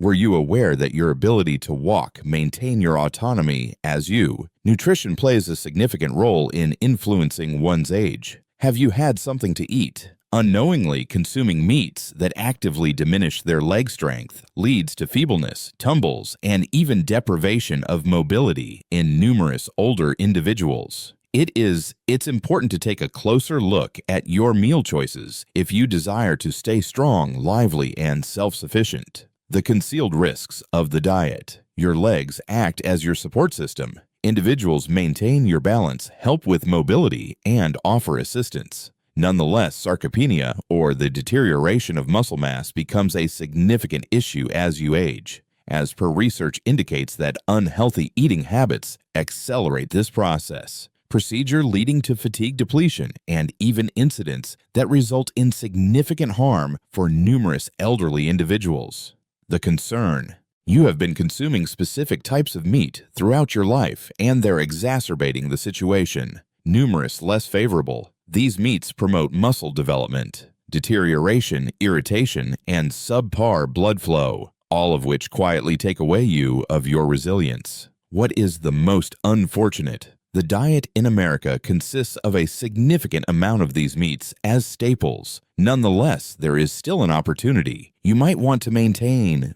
Were you aware that your ability to walk, maintain your autonomy as you? Nutrition plays a significant role in influencing one's age. Have you had something to eat? Unknowingly consuming meats that actively diminish their leg strength leads to feebleness, tumbles, and even deprivation of mobility in numerous older individuals. It's important to take a closer look at your meal choices if you desire to stay strong, lively, and self-sufficient. The concealed risks of the diet. Your legs act as your support system. Individuals maintain your balance, help with mobility, and offer assistance. Nonetheless, sarcopenia, or the deterioration of muscle mass, becomes a significant issue as you age, as per research indicates that unhealthy eating habits accelerate this process. Procedure leading to fatigue depletion and even incidents that result in significant harm for numerous elderly individuals. The concern. You have been consuming specific types of meat throughout your life, and they're exacerbating the situation. Numerous less favorable. These meats promote muscle development, deterioration, irritation, and subpar blood flow, all of which quietly take away you of your resilience. What is the most unfortunate? The diet in America consists of a significant amount of these meats as staples. Nonetheless, there is still an opportunity. You might want to maintain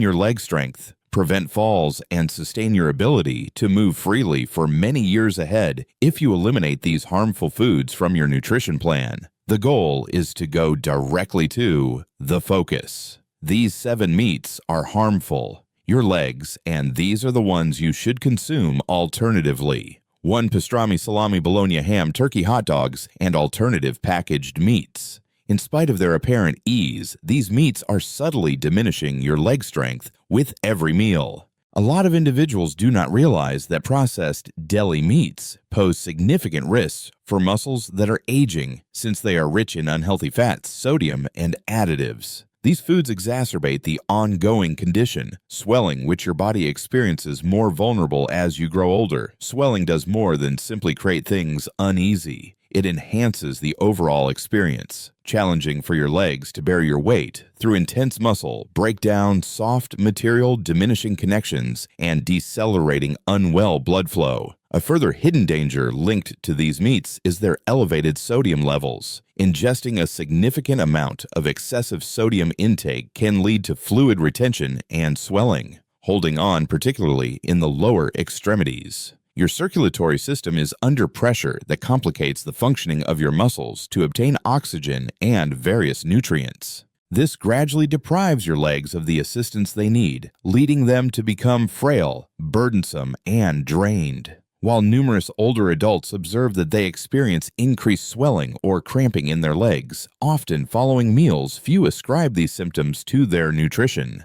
your leg strength, prevent falls, and sustain your ability to move freely for many years ahead if you eliminate these harmful foods from your nutrition plan. The goal is to go directly to the focus. These 7 meats are harmful. Your legs, and these are the ones you should consume alternatively. 1 pastrami, salami, bologna, ham, turkey hot dogs, and alternative packaged meats. In spite of their apparent ease, these meats are subtly diminishing your leg strength with every meal. A lot of individuals do not realize that processed deli meats pose significant risks for muscles that are aging, since they are rich in unhealthy fats, sodium, and additives. These foods exacerbate the ongoing condition, swelling, which your body experiences more vulnerable as you grow older. Swelling does more than simply create things uneasy. It enhances the overall experience, challenging for your legs to bear your weight through intense muscle, breakdown, soft material, diminishing connections, and decelerating unwell blood flow. A further hidden danger linked to these meats is their elevated sodium levels. Ingesting a significant amount of excessive sodium intake can lead to fluid retention and swelling, holding on particularly in the lower extremities. Your circulatory system is under pressure that complicates the functioning of your muscles to obtain oxygen and various nutrients. This gradually deprives your legs of the assistance they need, leading them to become frail, burdensome, and drained. While numerous older adults observe that they experience increased swelling or cramping in their legs, often following meals, few ascribe these symptoms to their nutrition.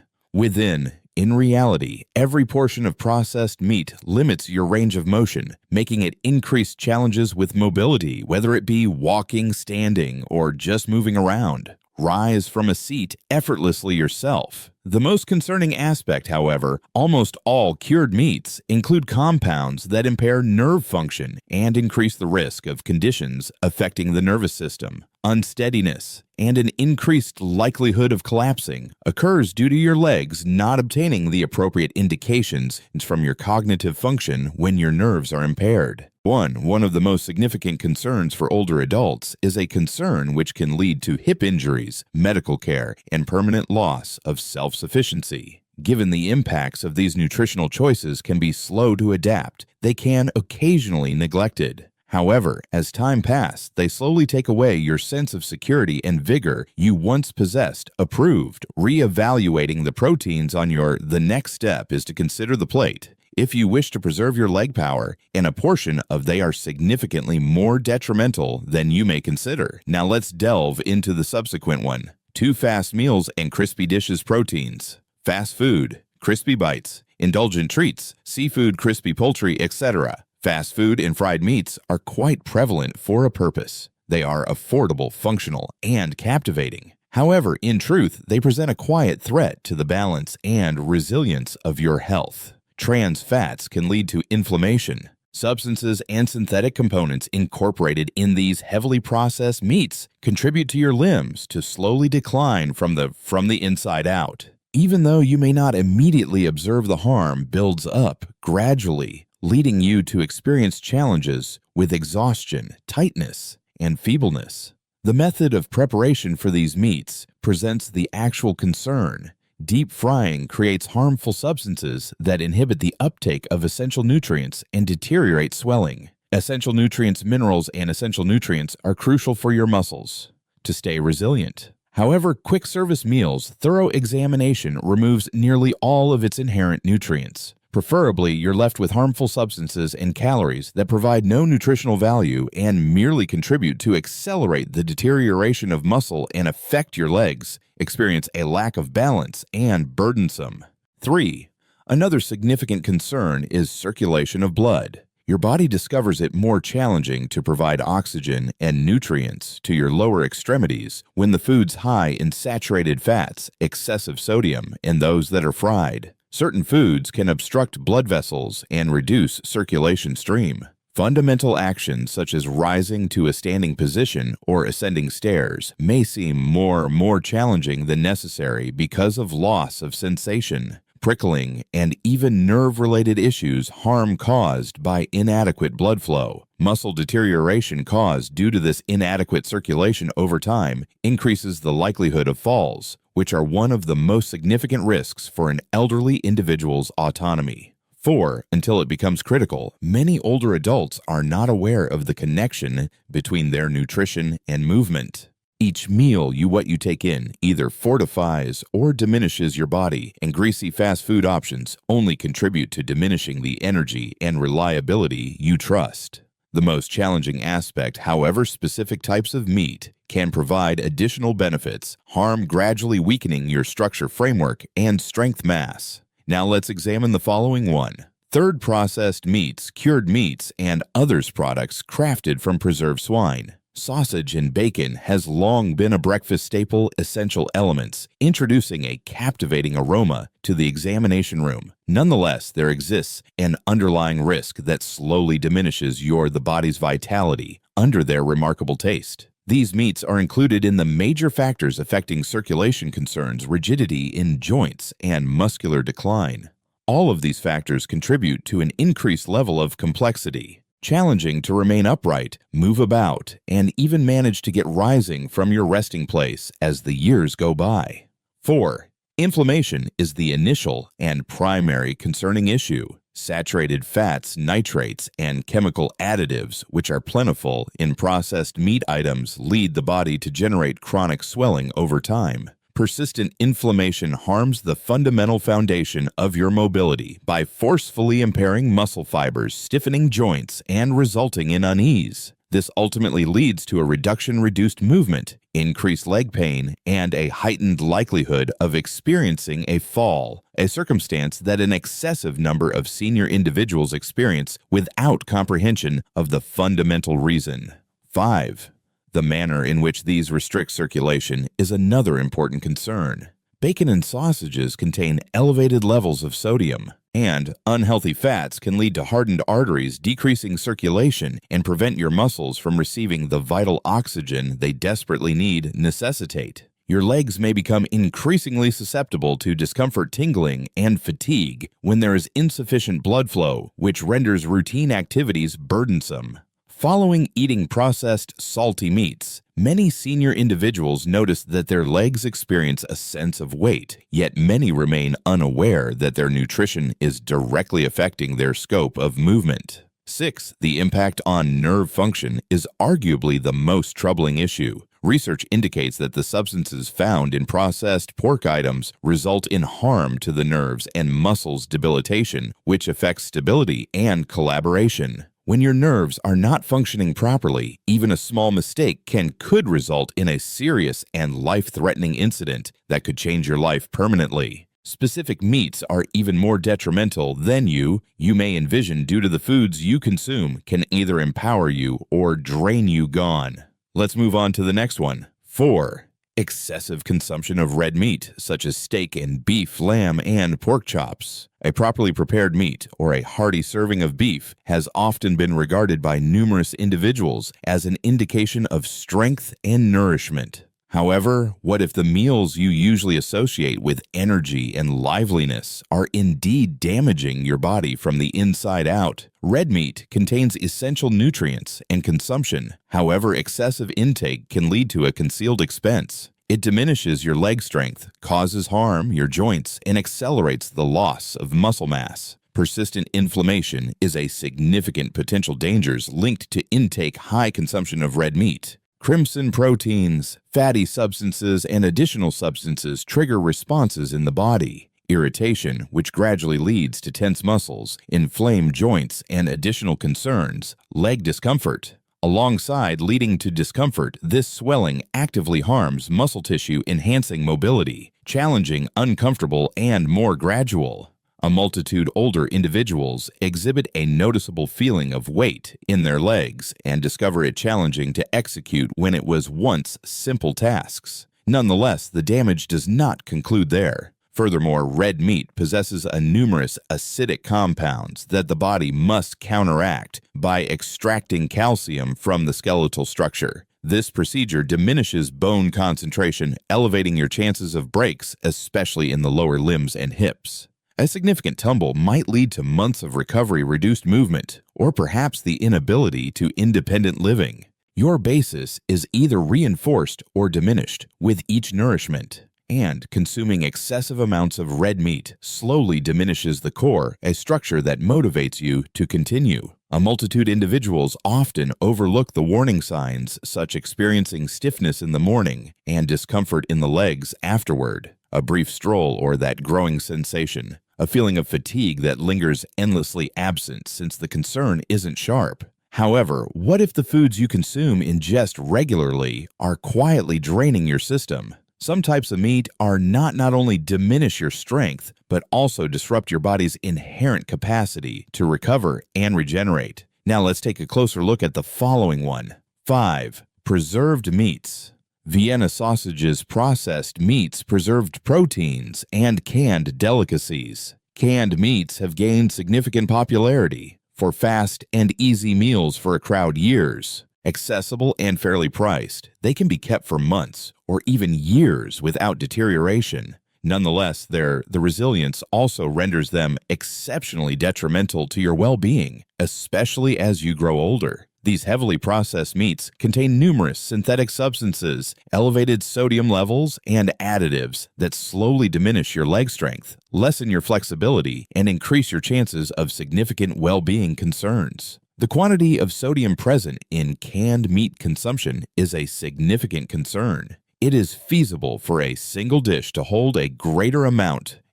In reality, every portion of processed meat limits your range of motion, making it increased challenges with mobility, whether it be walking, standing, or just moving around. Rise from a seat effortlessly yourself. The most concerning aspect, however, almost all cured meats include compounds that impair nerve function and increase the risk of conditions affecting the nervous system. Unsteadiness and an increased likelihood of collapsing occurs due to your legs not obtaining the appropriate indications from your cognitive function when your nerves are impaired. One of the most significant concerns for older adults is a concern which can lead to hip injuries, medical care, and permanent loss of self-sufficiency. Given the impacts of these nutritional choices can be slow to adapt, they can occasionally neglected. However, as time passes, they slowly take away your sense of security and vigor you once possessed. Approved. Reevaluating the proteins on the next step is to consider the plate. If you wish to preserve your leg power, and a portion of they are significantly more detrimental than you may consider. Now let's delve into the subsequent one. 2 fast meals and crispy dishes proteins. Fast food, crispy bites, indulgent treats, seafood, crispy poultry, etc. Fast food and fried meats are quite prevalent for a purpose. They are affordable, functional, and captivating. However, in truth, they present a quiet threat to the balance and resilience of your health. Trans fats can lead to inflammation. Substances and synthetic components incorporated in these heavily processed meats contribute to your limbs to slowly decline from the inside out. even though you may not immediately observe the harm, builds up gradually, leading you to experience challenges with exhaustion, tightness, and feebleness. The method of preparation for these meats presents the actual concern. Deep frying creates harmful substances that inhibit the uptake of essential nutrients and deteriorate swelling. Essential nutrients, minerals, and essential nutrients are crucial for your muscles to stay resilient. However, quick service meals' thorough examination removes nearly all of its inherent nutrients. Preferably, you're left with harmful substances and calories that provide no nutritional value and merely contribute to accelerate the deterioration of muscle and affect your legs, experience a lack of balance, and burdensome. 3. Another significant concern is circulation of blood. Your body discovers it more challenging to provide oxygen and nutrients to your lower extremities when the food's high in saturated fats, excessive sodium, and those that are fried. Certain foods can obstruct blood vessels and reduce circulation stream. Fundamental actions such as rising to a standing position or ascending stairs may seem more challenging than necessary because of loss of sensation. Prickling, and even nerve-related issues harm caused by inadequate blood flow. Muscle deterioration caused due to this inadequate circulation over time increases the likelihood of falls, which are one of the most significant risks for an elderly individual's autonomy. 4. Until it becomes critical, many older adults are not aware of the connection between their nutrition and movement. Each meal what you take in either fortifies or diminishes your body, and greasy fast food options only contribute to diminishing the energy and reliability you trust. The most challenging aspect, however, specific types of meat can provide additional benefits, harm gradually weakening your structure framework and strength mass. Now let's examine the following one. Third, processed meats, cured meats, and others products crafted from preserved swine. Sausage and bacon has long been a breakfast staple essential elements, introducing a captivating aroma to the examination room. Nonetheless, there exists an underlying risk that slowly diminishes the body's vitality under their remarkable taste. These meats are included in the major factors affecting circulation concerns, rigidity in joints, and muscular decline. All of these factors contribute to an increased level of complexity. Challenging to remain upright, move about, and even manage to get rising from your resting place as the years go by. 4. Inflammation is the initial and primary concerning issue. Saturated fats, nitrates, and chemical additives, which are plentiful in processed meat items, lead the body to generate chronic swelling over time. Persistent inflammation harms the fundamental foundation of your mobility by forcefully impairing muscle fibers, stiffening joints, and resulting in unease. This ultimately leads to a reduced movement, increased leg pain, and a heightened likelihood of experiencing a fall, a circumstance that an excessive number of senior individuals experience without comprehension of the fundamental reason. 5. The manner in which these restrict circulation is another important concern. Bacon and sausages contain elevated levels of sodium, and unhealthy fats can lead to hardened arteries, decreasing circulation, and prevent your muscles from receiving the vital oxygen they desperately necessitate. Your legs may become increasingly susceptible to discomfort, tingling, and fatigue when there is insufficient blood flow, which renders routine activities burdensome. Following eating processed, salty meats, many senior individuals notice that their legs experience a sense of weight, yet many remain unaware that their nutrition is directly affecting their scope of movement. 6. The impact on nerve function is arguably the most troubling issue. Research indicates that the substances found in processed pork items result in harm to the nerves and muscles debilitation, which affects stability and collaboration. When your nerves are not functioning properly, even a small mistake could result in a serious and life-threatening incident that could change your life permanently. Specific meats are even more detrimental than you may envision due to the foods you consume can either empower you or drain you gone. Let's move on to the next one. 4. Excessive consumption of red meat, such as steak and beef, lamb, and pork chops. A properly prepared meat, or a hearty serving of beef, has often been regarded by numerous individuals as an indication of strength and nourishment. However, what if the meals you usually associate with energy and liveliness are indeed damaging your body from the inside out? Red meat contains essential nutrients, and consumption, however excessive intake, can lead to a concealed expense. It diminishes your leg strength, causes harm your joints, and accelerates the loss of muscle mass. Persistent inflammation is a significant potential danger linked to high consumption of red meat. Crimson proteins, fatty substances, and additional substances trigger responses in the body. Irritation, which gradually leads to tense muscles, inflamed joints, and additional concerns, leg discomfort. Alongside leading to discomfort, this swelling actively harms muscle tissue, enhancing mobility, challenging uncomfortable and more gradual. A multitude older individuals exhibit a noticeable feeling of weight in their legs and discover it challenging to execute when it was once simple tasks. Nonetheless, the damage does not conclude there. Furthermore, red meat possesses numerous acidic compounds that the body must counteract by extracting calcium from the skeletal structure. This procedure diminishes bone concentration, elevating your chances of breaks, especially in the lower limbs and hips. A significant tumble might lead to months of recovery, reduced movement, or perhaps the inability to independent living. Your basis is either reinforced or diminished with each nourishment, and consuming excessive amounts of red meat slowly diminishes the core, a structure that motivates you to continue. A multitude of individuals often overlook the warning signs, such experiencing stiffness in the morning and discomfort in the legs afterward, a brief stroll or that growing sensation, a feeling of fatigue that lingers endlessly absent since the concern isn't sharp. However, what if the foods you consume ingest regularly are quietly draining your system? Some types of meat are not only diminish your strength, but also disrupt your body's inherent capacity to recover and regenerate. Now let's take a closer look at the following one. 5. Preserved meats. Vienna sausages, processed meats, preserved proteins, and canned delicacies. Canned meats have gained significant popularity for fast and easy meals for a crowd years. Accessible and fairly priced, they can be kept for months or even years without deterioration. Nonetheless, the resilience also renders them exceptionally detrimental to your well-being, especially as you grow older. These heavily processed meats contain numerous synthetic substances, elevated sodium levels, and additives that slowly diminish your leg strength, lessen your flexibility, and increase your chances of significant well-being concerns. The quantity of sodium present in canned meat consumption is a significant concern. It is feasible for a single dish to hold a greater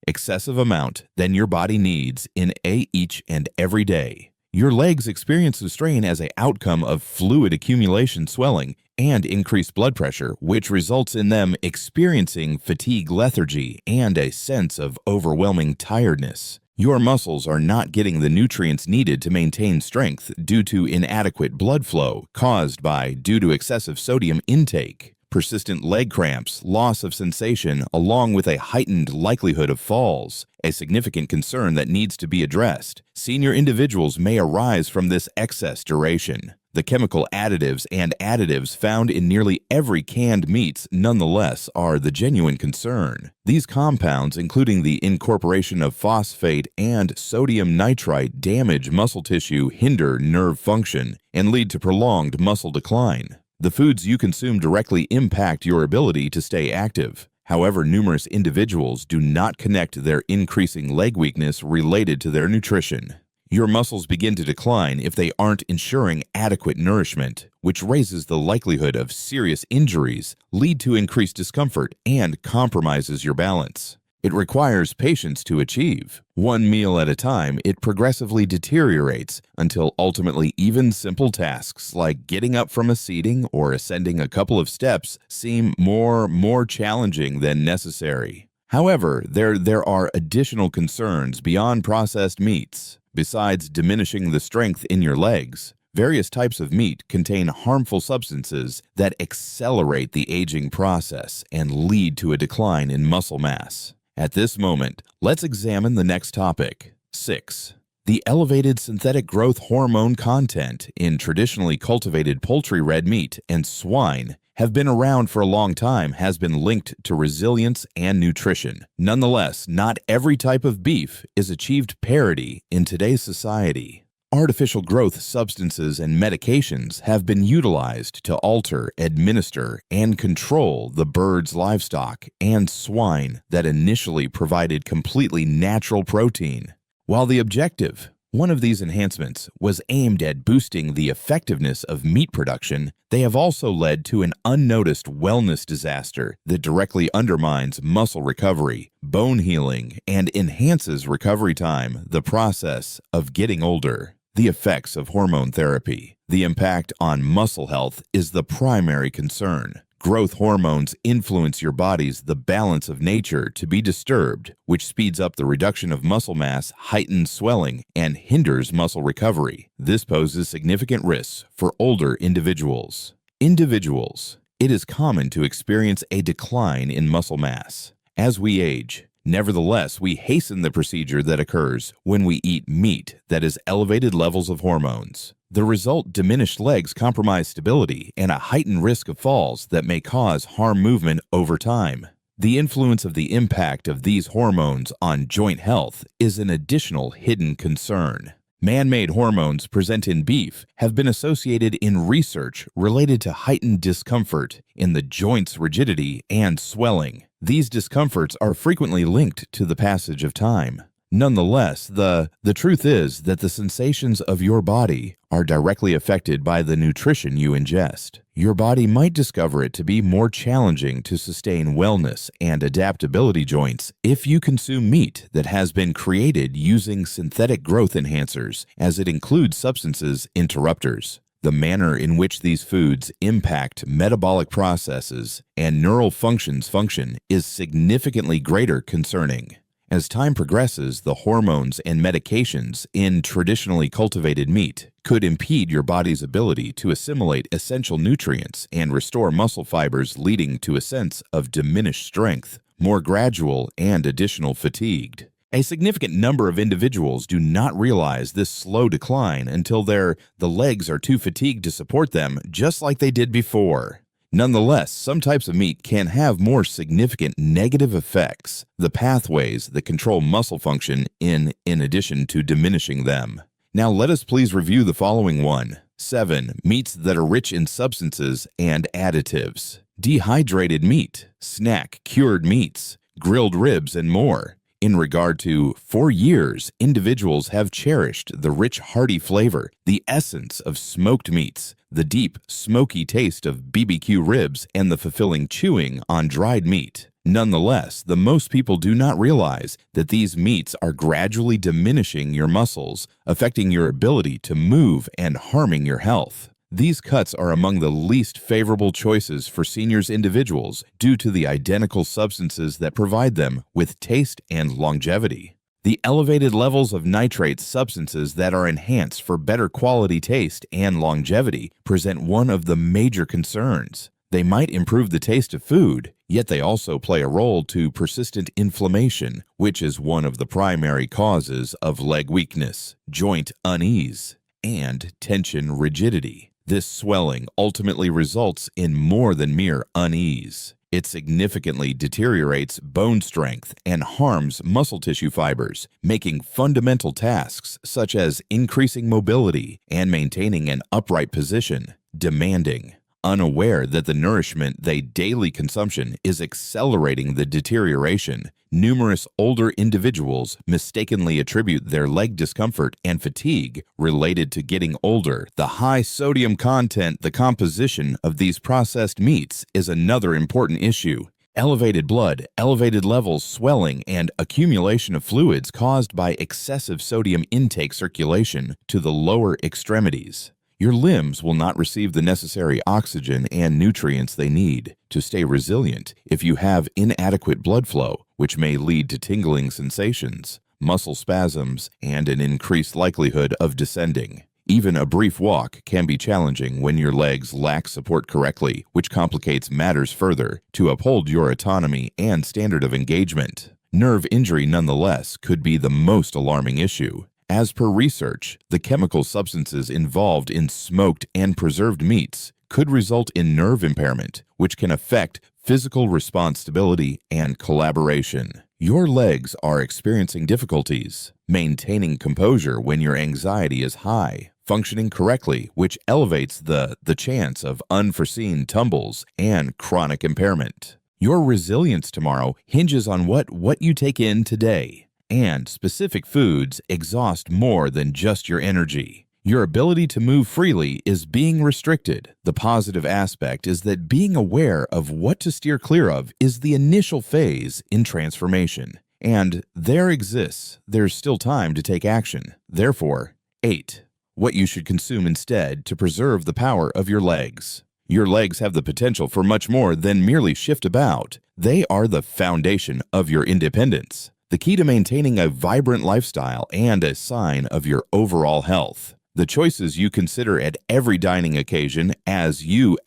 excessive amount, than your body needs in each and every day. Your legs experience the strain as an outcome of fluid accumulation, swelling, and increased blood pressure, which results in them experiencing fatigue, lethargy, and a sense of overwhelming tiredness. Your muscles are not getting the nutrients needed to maintain strength due to inadequate blood flow caused due to excessive sodium intake. Persistent leg cramps, loss of sensation, along with a heightened likelihood of falls, a significant concern that needs to be addressed. Senior individuals may arise from this excess duration. The chemical additives found in nearly every canned meats nonetheless are the genuine concern. These compounds, including the incorporation of phosphate and sodium nitrite, damage muscle tissue, hinder nerve function, and lead to prolonged muscle decline. The foods you consume directly impact your ability to stay active. However, numerous individuals do not connect their increasing leg weakness related to their nutrition. Your muscles begin to decline if they aren't ensuring adequate nourishment, which raises the likelihood of serious injuries, lead to increased discomfort, and compromises your balance. It requires patience to achieve. One meal at a time, it progressively deteriorates until ultimately even simple tasks like getting up from a seating or ascending a couple of steps seem more challenging than necessary. However, there are additional concerns beyond processed meats. Besides diminishing the strength in your legs, various types of meat contain harmful substances that accelerate the aging process and lead to a decline in muscle mass. At this moment, let's examine the next topic. 6. The elevated synthetic growth hormone content in traditionally cultivated poultry red meat and swine have been around for a long time has been linked to resilience and nutrition. Nonetheless, not every type of beef is achieved parity in today's society. Artificial growth substances and medications have been utilized to alter, administer, and control the birds, livestock, and swine that initially provided completely natural protein. While the objective, one of these enhancements, was aimed at boosting the effectiveness of meat production, they have also led to an unnoticed wellness disaster that directly undermines muscle recovery, bone healing, and enhances recovery time, the process of getting older. The effects of hormone therapy. The impact on muscle health is the primary concern. Growth hormones influence your body's the balance of nature to be disturbed, which speeds up the reduction of muscle mass, heightens swelling, and hinders muscle recovery. This poses significant risks for older individuals. It is common to experience a decline in muscle mass as we age. Nevertheless, we hasten the procedure that occurs when we eat meat that has elevated levels of hormones. The result: diminished legs, compromised stability, and a heightened risk of falls that may cause harm movement over time. The influence of the impact of these hormones on joint health is an additional hidden concern. Man-made hormones present in beef have been associated in research related to heightened discomfort in the joints' rigidity and swelling. These discomforts are frequently linked to the passage of time. Nonetheless, the truth is that the sensations of your body are directly affected by the nutrition you ingest. Your body might discover it to be more challenging to sustain wellness and adaptability joints if you consume meat that has been created using synthetic growth enhancers, as it includes substances interrupters. The manner in which these foods impact metabolic processes and neural function is significantly greater concerning. As time progresses, the hormones and medications in traditionally cultivated meat could impede your body's ability to assimilate essential nutrients and restore muscle fibers, leading to a sense of diminished strength, more gradual and additional fatigue. A significant number of individuals do not realize this slow decline until the legs are too fatigued to support them, just like they did before. Nonetheless, some types of meat can have more significant negative effects, the pathways that control muscle function in addition to diminishing them. Now let us please review the following one. 7. Meats that are rich in substances and additives. Dehydrated meat, snack cured meats, grilled ribs, and more. In regard to, for years, individuals have cherished the rich, hearty flavor, the essence of smoked meats, the deep, smoky taste of BBQ ribs, and the fulfilling chewing on dried meat. Nonetheless, the most people do not realize that these meats are gradually diminishing your muscles, affecting your ability to move and harming your health. These cuts are among the least favorable choices for seniors individuals due to the identical substances that provide them with taste and longevity. The elevated levels of nitrate substances that are enhanced for better quality taste and longevity present one of the major concerns. They might improve the taste of food, yet they also play a role to persistent inflammation, which is one of the primary causes of leg weakness, joint unease, and tension rigidity. This swelling ultimately results in more than mere unease. It significantly deteriorates bone strength and harms muscle tissue fibers, making fundamental tasks such as increasing mobility and maintaining an upright position demanding. Unaware that the nourishment they daily consumption is accelerating the deterioration, numerous older individuals mistakenly attribute their leg discomfort and fatigue related to getting older. The high sodium content, the composition of these processed meats is another important issue. Elevated blood, elevated levels, swelling, and accumulation of fluids caused by excessive sodium intake circulation to the lower extremities. Your limbs will not receive the necessary oxygen and nutrients they need to stay resilient if you have inadequate blood flow, which may lead to tingling sensations, muscle spasms, and an increased likelihood of descending. Even a brief walk can be challenging when your legs lack support correctly, which complicates matters further to uphold your autonomy and standard of engagement. Nerve injury, nonetheless, could be the most alarming issue. As per research, the chemical substances involved in smoked and preserved meats could result in nerve impairment, which can affect physical response stability and collaboration. Your legs are experiencing difficulties maintaining composure when your anxiety is high, functioning correctly, which elevates the chance of unforeseen tumbles and chronic impairment. Your resilience tomorrow hinges on what you take in today, and specific foods exhaust more than just your energy. Your ability to move freely is being restricted. The positive aspect is that being aware of what to steer clear of is the initial phase in transformation. And there's still time to take action. Therefore, 8. What you should consume instead to preserve the power of your legs. Your legs have the potential for much more than merely shift about. They are the foundation of your independence, the key to maintaining a vibrant lifestyle and a sign of your overall health. The choices you consider at every dining occasion as you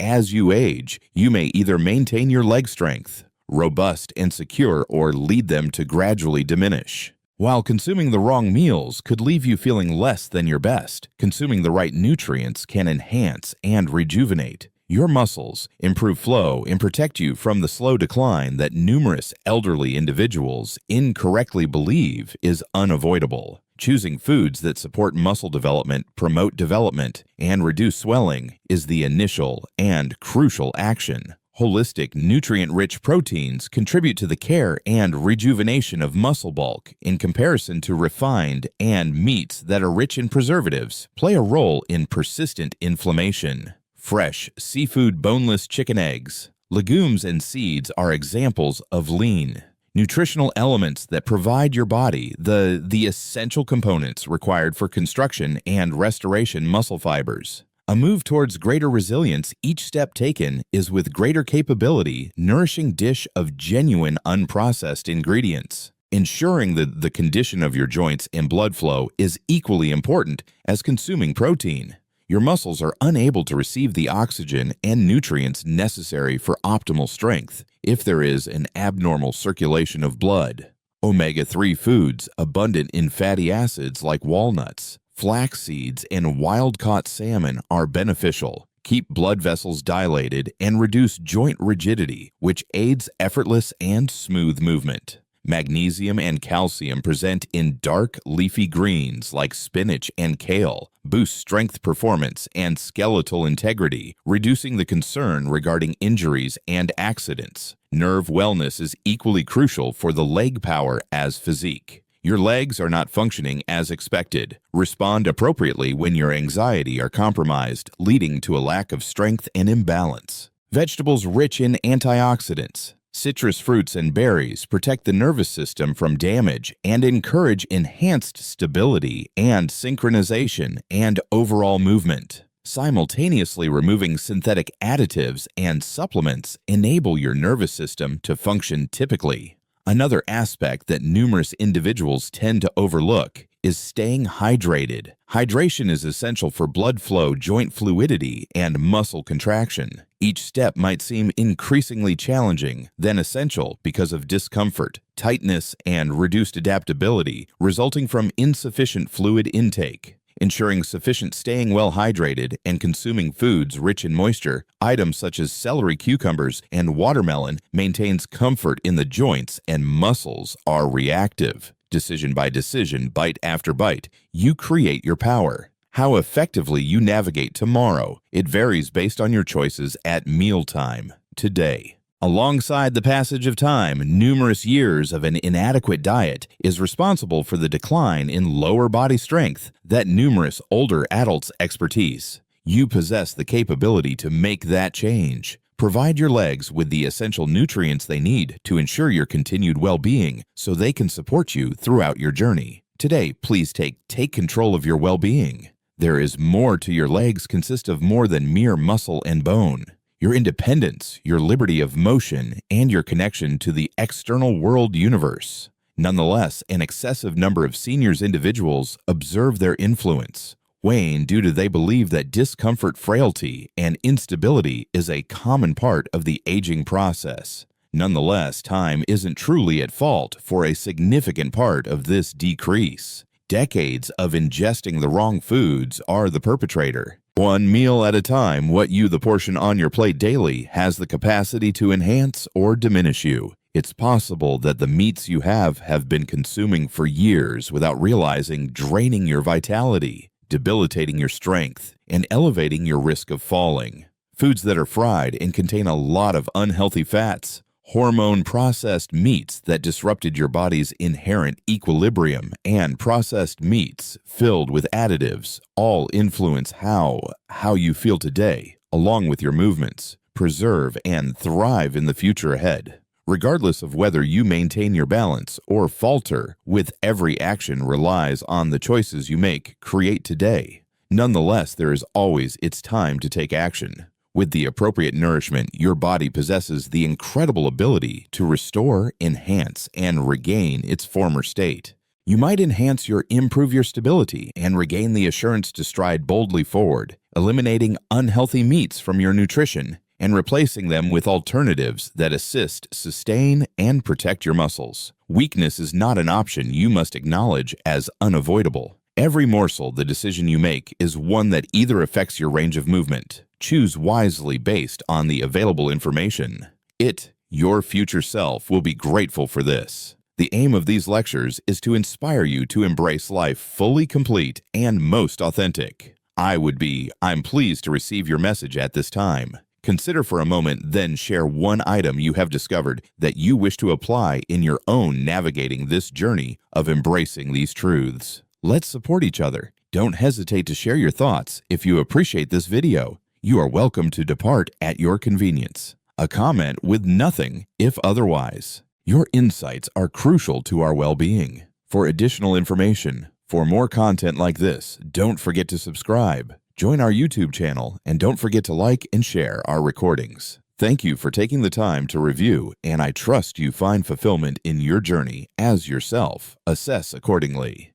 age, you may either maintain your leg strength, robust and secure, or lead them to gradually diminish. While consuming the wrong meals could leave you feeling less than your best, consuming the right nutrients can enhance and rejuvenate your muscles, improve flow, and protect you from the slow decline that numerous elderly individuals incorrectly believe is unavoidable. Choosing foods that support muscle development, promote development, and reduce swelling is the initial and crucial action. Holistic, nutrient-rich proteins contribute to the care and rejuvenation of muscle bulk in comparison to refined, and meats that are rich in preservatives play a role in persistent inflammation. Fresh, seafood, boneless chicken eggs, legumes, and seeds are examples of lean, nutritional elements that provide your body the essential components required for construction and restoration muscle fibers. A move towards greater resilience, each step taken is with greater capability, nourishing dish of genuine unprocessed ingredients. Ensuring the condition of your joints and blood flow is equally important as consuming protein. Your muscles are unable to receive the oxygen and nutrients necessary for optimal strength if there is an abnormal circulation of blood. Omega-3 foods, abundant in fatty acids like walnuts, flax seeds, and wild-caught salmon are beneficial, keep blood vessels dilated, and reduce joint rigidity, which aids effortless and smooth movement. Magnesium and calcium present in dark leafy greens like spinach and kale, boost strength performance and skeletal integrity, reducing the concern regarding injuries and accidents. Nerve wellness is equally crucial for the leg power as physique. Your legs are not functioning as expected. Respond appropriately when your anxiety are compromised, leading to a lack of strength and imbalance. Vegetables rich in antioxidants, citrus fruits, and berries protect the nervous system from damage and encourage enhanced stability and synchronization and overall movement. Simultaneously removing synthetic additives and supplements enable your nervous system to function typically. Another aspect that numerous individuals tend to overlook is staying hydrated. Hydration is essential for blood flow, joint fluidity, and muscle contraction. Each step might seem increasingly challenging, then essential because of discomfort, tightness, and reduced adaptability resulting from insufficient fluid intake. Ensuring sufficient staying well hydrated and consuming foods rich in moisture, items such as celery, cucumbers, and watermelon maintains comfort in the joints and muscles are reactive. Decision by decision, bite after bite, you create your power. How effectively you navigate tomorrow, it varies based on your choices at mealtime today. Alongside the passage of time, numerous years of an inadequate diet is responsible for the decline in lower body strength that numerous older adults' expertise. You possess the capability to make that change. Provide your legs with the essential nutrients they need to ensure your continued well-being so they can support you throughout your journey. Today, please take control of your well-being. There is more to your legs consist of more than mere muscle and bone. Your independence, your liberty of motion, and your connection to the external world universe. Nonetheless, an excessive number of seniors individuals observe their influence wane due to they believe that discomfort, frailty, and instability is a common part of the aging process. Nonetheless, time isn't truly at fault for a significant part of this decrease. Decades of ingesting the wrong foods are the perpetrator. One meal at a time, what the portion on your plate daily has the capacity to enhance or diminish you. It's possible that the meats you have been consuming for years without realizing, draining your vitality, debilitating your strength, and elevating your risk of falling. Foods that are fried and contain a lot of unhealthy fats, hormone-processed meats that disrupted your body's inherent equilibrium, and processed meats filled with additives all influence how you feel today, along with your movements, preserve and thrive in the future ahead. Regardless of whether you maintain your balance or falter, with every action relies on the choices you create today. Nonetheless, there is always its time to take action. With the appropriate nourishment, your body possesses the incredible ability to restore, enhance, and regain its former state. You might improve your stability and regain the assurance to stride boldly forward, eliminating unhealthy meats from your nutrition and replacing them with alternatives that assist, sustain, and protect your muscles. Weakness is not an option you must acknowledge as unavoidable. Every morsel, the decision you make, is one that either affects your range of movement. Choose wisely based on the available information. Your future self, will be grateful for this. The aim of these lectures is to inspire you to embrace life fully complete and most authentic. I'm pleased to receive your message at this time. Consider for a moment, then share one item you have discovered that you wish to apply in your own navigating this journey of embracing these truths. Let's support each other. Don't hesitate to share your thoughts. If you appreciate this video, you are welcome to depart at your convenience. A comment with nothing if otherwise. Your insights are crucial to our well-being. For additional information, for more content like this, don't forget to subscribe, join our YouTube channel, and don't forget to like and share our recordings. Thank you for taking the time to review, and I trust you find fulfillment in your journey as yourself. Assess accordingly.